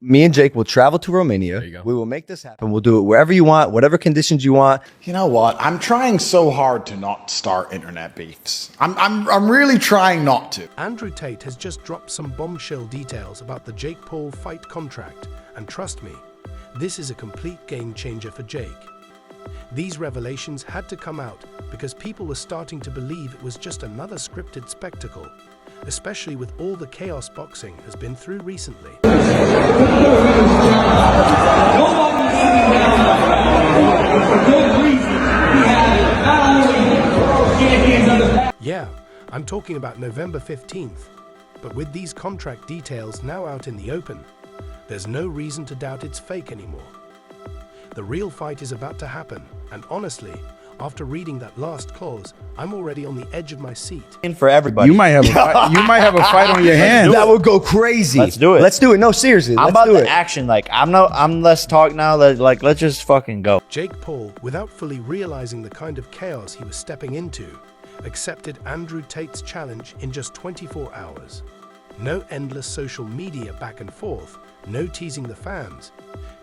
Me and Jake will travel to Romania. There you go. We will make this happen. We'll do it wherever you want, whatever conditions you want. You know what? I'm trying so hard to not start internet beefs. I'm really trying not to. Andrew Tate has just dropped some bombshell details about the Jake Paul fight contract, and trust me, this is a complete game changer for Jake. These revelations had to come out because people were starting to believe it was just another scripted spectacle, especially with all the chaos boxing has been through recently. Yeah, I'm talking about November 15th. But with these contract details now out in the open, there's no reason to doubt it's fake anymore. The real fight is about to happen, and honestly, after reading that last clause, I'm already on the edge of my seat. For everybody. You might have a fight on your hands. That would go crazy. Let's do it. Let's do it. No, seriously. I'm let's about do the it. action. Like I'm less talk now. Let's just fucking go. Jake Paul, without fully realizing the kind of chaos he was stepping into, accepted Andrew Tate's challenge in just 24 hours. No endless social media back and forth, no teasing the fans.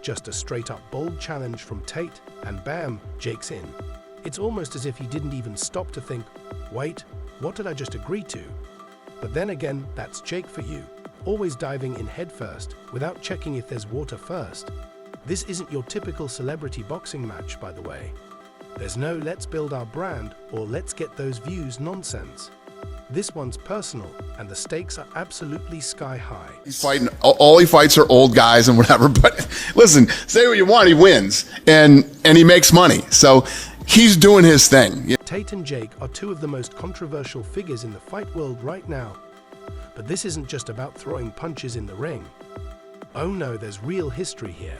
Just a straight-up bold challenge from Tate, and bam, Jake's in. It's almost as if he didn't even stop to think, wait, what did I just agree to? But then again, that's Jake for you, always diving in headfirst without checking if there's water first. This isn't your typical celebrity boxing match, by the way. There's no let's build our brand or let's get those views nonsense. This one's personal, and the stakes are absolutely sky high. He's fighting, all he fights are old guys and whatever, but listen, say what you want, he wins, and he makes money, so he's doing his thing. Tate and Jake are two of the most controversial figures in the fight world right now. But this isn't just about throwing punches in the ring. Oh no, there's real history here.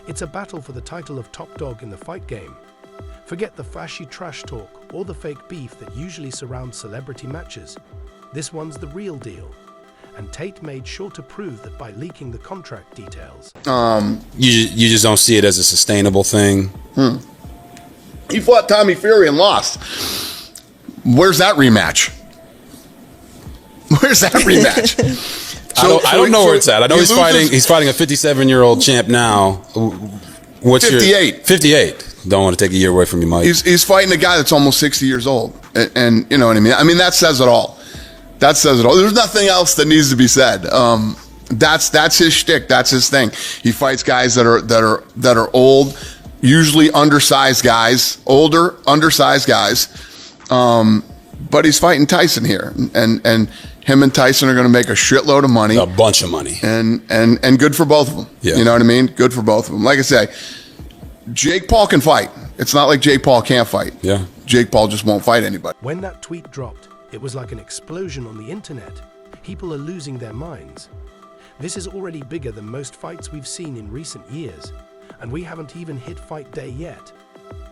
It's a battle for the title of top dog in the fight game. Forget the flashy trash talk or the fake beef that usually surrounds celebrity matches. This one's the real deal. And Tate made sure to prove that by leaking the contract details. You just don't see it as a sustainable thing. He fought Tommy Fury and lost. Where's that rematch? Where's that rematch? I don't know where it's at. I know he's fighting a 57-year-old champ now. What's 58. 58. Don't want to take a year away from you, Mike. He's fighting a guy that's almost 60 years old. And you know what I mean? I mean, that says it all. That says it all. There's nothing else that needs to be said. That's his shtick. That's his thing. He fights guys that are old, usually undersized guys, older, undersized guys. But he's fighting Tyson here. And him and Tyson are going to make a shitload of money. A bunch of money. And good for both of them. Yeah. You know what I mean? Good for both of them. Like I say, Jake Paul can fight. It's not like Jake Paul can't fight. Yeah. Jake Paul just won't fight anybody. When that tweet dropped, it was like an explosion on the internet. People are losing their minds. This is already bigger than most fights we've seen in recent years, and we haven't even hit fight day yet.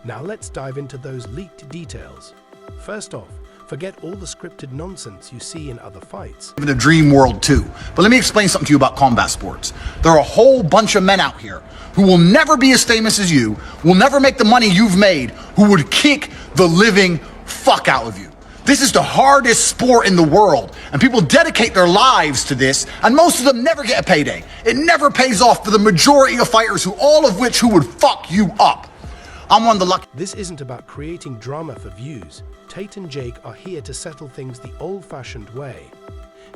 Now let's dive into those leaked details. First off, forget all the scripted nonsense you see in other fights. In a dream world too. But let me explain something to you about combat sports. There are a whole bunch of men out here who will never be as famous as you, will never make the money you've made, who would kick the living fuck out of you. This is the hardest sport in the world, and people dedicate their lives to this, and most of them never get a payday. It never pays off for the majority of fighters, all of which would fuck you up. I'm one of the lucky. This isn't about creating drama for views. Tate and Jake are here to settle things the old-fashioned way.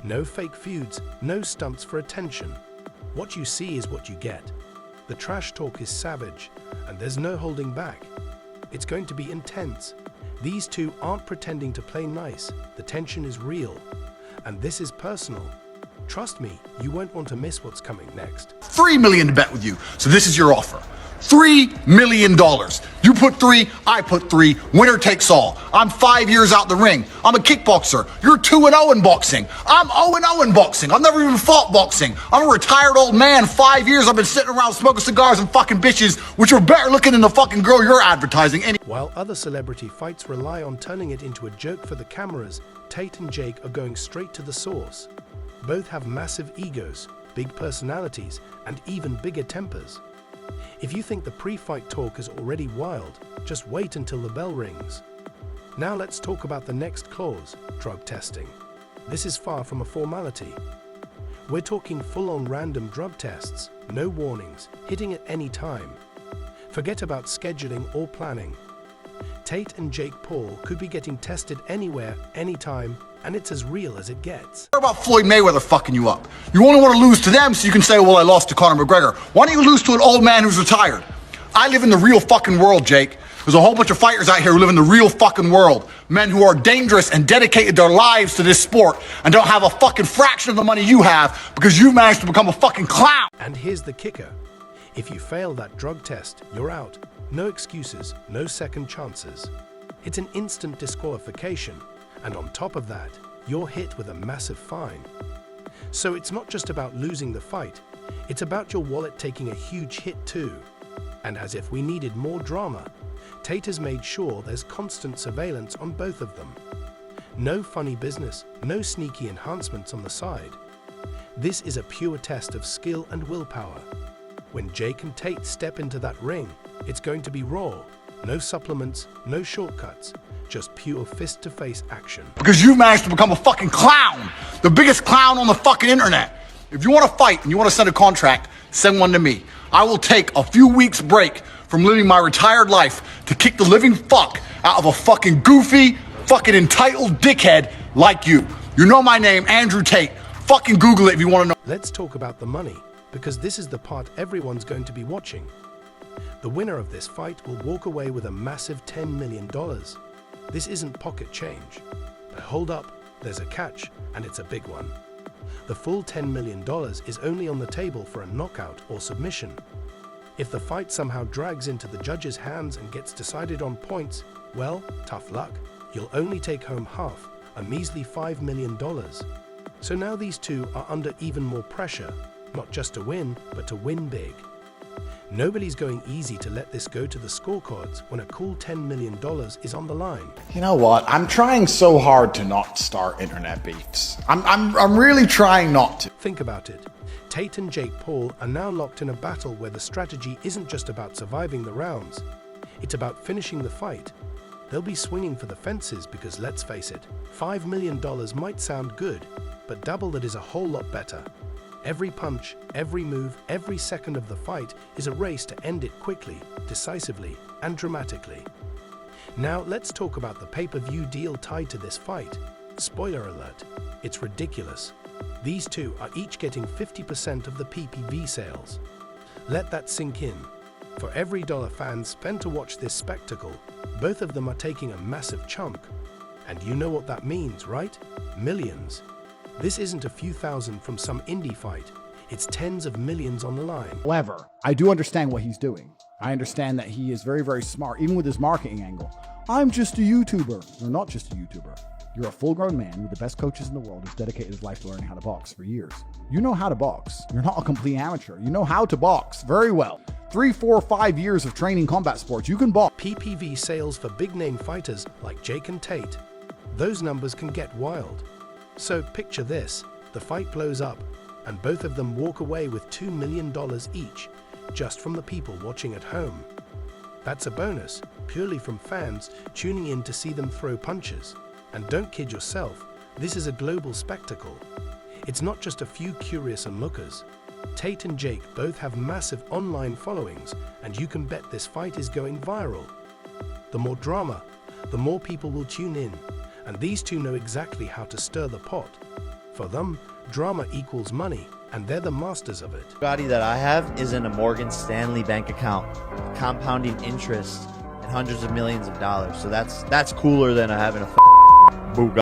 No fake feuds, no stunts for attention. What you see is what you get. The trash talk is savage, and there's no holding back. It's going to be intense. These two aren't pretending to play nice. The tension is real, and this is personal. Trust me, you won't want to miss what's coming next. $3 million to bet with you. So this is your offer. $3 million. You put 3, I put 3. Winner takes all. I'm 5 years out the ring. I'm a kickboxer. You're 2-0 in boxing. I'm 0-0 in boxing. I've never even fought boxing. I'm a retired old man. 5 years I've been sitting around smoking cigars and fucking bitches, which are better looking than the fucking girl you're advertising. While other celebrity fights rely on turning it into a joke for the cameras, Tate and Jake are going straight to the source. Both have massive egos, big personalities, and even bigger tempers. If you think the pre-fight talk is already wild, just wait until the bell rings. Now let's talk about the next clause, drug testing. This is far from a formality. We're talking full-on random drug tests, no warnings, hitting at any time. Forget about scheduling or planning. Tate and Jake Paul could be getting tested anywhere, anytime, and it's as real as it gets. What about Floyd Mayweather fucking you up? You only want to lose to them so you can say, well, I lost to Conor McGregor. Why don't you lose to an old man who's retired? I live in the real fucking world, Jake. There's a whole bunch of fighters out here who live in the real fucking world. Men who are dangerous and dedicated their lives to this sport and don't have a fucking fraction of the money you have because you managed to become a fucking clown. And here's the kicker. If you fail that drug test, you're out. No excuses, no second chances. It's an instant disqualification, and on top of that, you're hit with a massive fine. So it's not just about losing the fight, it's about your wallet taking a huge hit too. And as if we needed more drama, Tate has made sure there's constant surveillance on both of them. No funny business, no sneaky enhancements on the side. This is a pure test of skill and willpower. When Jake and Tate step into that ring, it's going to be raw. No supplements, no shortcuts, just pure fist-to-face action. Because you managed to become a fucking clown. The biggest clown on the fucking internet. If you want to fight and you want to send a contract, send one to me. I will take a few weeks break from living my retired life to kick the living fuck out of a fucking goofy, fucking entitled dickhead like you. You know my name, Andrew Tate. Fucking Google it if you want to know. Let's talk about the money, because this is the part everyone's going to be watching. The winner of this fight will walk away with a massive $10 million. This isn't pocket change. But hold up, there's a catch, and it's a big one. The full $10 million is only on the table for a knockout or submission. If the fight somehow drags into the judge's hands and gets decided on points, well, tough luck. You'll only take home half, a measly $5 million. So now these two are under even more pressure, not just to win, but to win big. Nobody's going easy to let this go to the scorecards when a cool $10 million is on the line. You know what? I'm trying so hard to not start internet beefs. I'm really trying not to. Think about it. Tate and Jake Paul are now locked in a battle where the strategy isn't just about surviving the rounds. It's about finishing the fight. They'll be swinging for the fences because, let's face it, $5 million might sound good, but double that is a whole lot better. Every punch, every move, every second of the fight is a race to end it quickly, decisively, and dramatically. Now let's talk about the pay-per-view deal tied to this fight. Spoiler alert, it's ridiculous. These two are each getting 50% of the PPV sales. Let that sink in. For every dollar fans spend to watch this spectacle, both of them are taking a massive chunk. And you know what that means, right? Millions. This isn't a few thousand from some indie fight. It's tens of millions on the line. However, I do understand what he's doing. I understand that he is very, very smart, even with his marketing angle. I'm just a YouTuber. You're not just a YouTuber. You're a full-grown man with the best coaches in the world who's dedicated his life to learning how to box for years. You know how to box. You're not a complete amateur. You know how to box very well. 3, 4, 5 years of training combat sports. You can box. PPV sales for big-name fighters like Jake and Tate. Those numbers can get wild. So picture this, the fight blows up, and both of them walk away with $2 million each, just from the people watching at home. That's a bonus, purely from fans tuning in to see them throw punches. And don't kid yourself, this is a global spectacle. It's not just a few curious onlookers. Tate and Jake both have massive online followings, and you can bet this fight is going viral. The more drama, the more people will tune in. And these two know exactly how to stir the pot. For them, drama equals money, and they're the masters of it. Body that I have is in a Morgan Stanley bank account, compounding interest and hundreds of millions of dollars. So that's cooler than having a Bugatti.